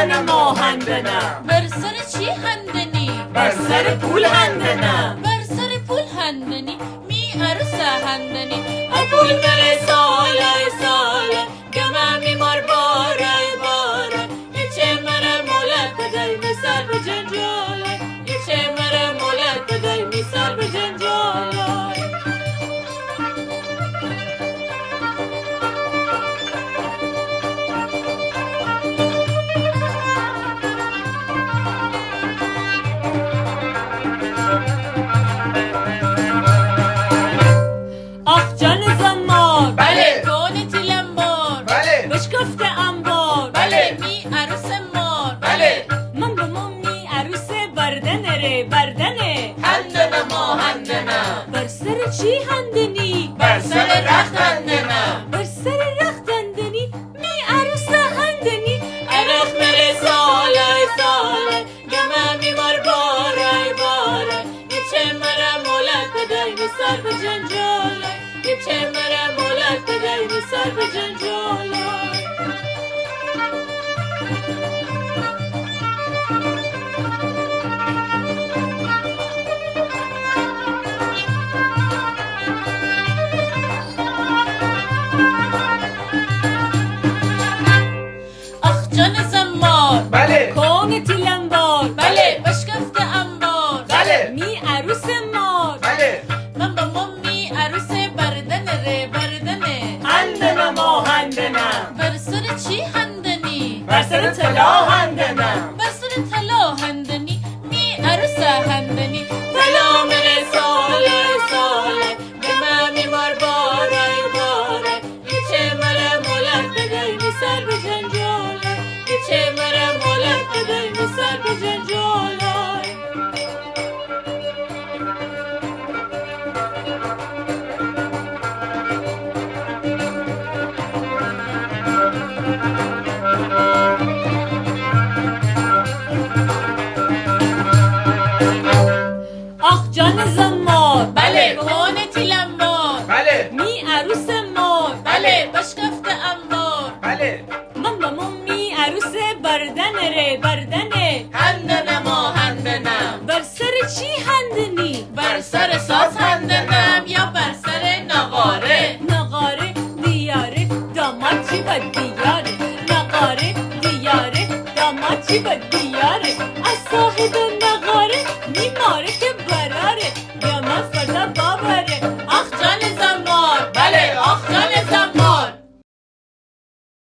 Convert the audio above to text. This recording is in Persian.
هندنه ما هندنه بر سر چی هندنی؟ بر سر پول هندنه بر سر پول هندنی می عروس هندنی پول بره ساله ساله گمه میمار باره باره ایچه مره مولت بدای میسر به جنجاله ایچه مره مولت بدای میسر به جنجاله آخ جان زمار بله کون تیلمبار بله بشکفت انبار بله می عروس مار بله من به مامی عروس بردنه ره بردنه هندنه ما هندنه بر سر چی هندنی بر سر رخت هندنه بر سر رخت هندنی می عروس هندنی عرق مره ساله ساله گمه میمار باره باره ایچه مره مولت بدای میسر به جنجاله ایچه مره مولت بدای میسر به جنجاله آخ جان زمار بله کون تیلنبار بله بشکفت انبار بله می عروس مار بله من با مامی عروس بردنه ره بردنه هندنه ما هندنه بر سر چی هندنی؟ بر سر طلا هندنه بر سر طلا هندنی می عروس هندنی طلا مره ساله ساله گمه میمار باره باره ایچه مره مولت بدای میسر به جنجاله ایچه مره مولت بدای میسر به جنجاله آخ جان زمار بله کون تیلنبار بله می عروس مار بله بشکفت انبار بله من با مامی عروس بردنه ره بردنه هندنه ما هندنه بر سر چی هندنی بر سر ساز هندنم یا بر سر نقاره نقاره دیاره داماد چی با دیاره نقاره دیاره داماد چی با دیاره از صاحب نقاره میماره که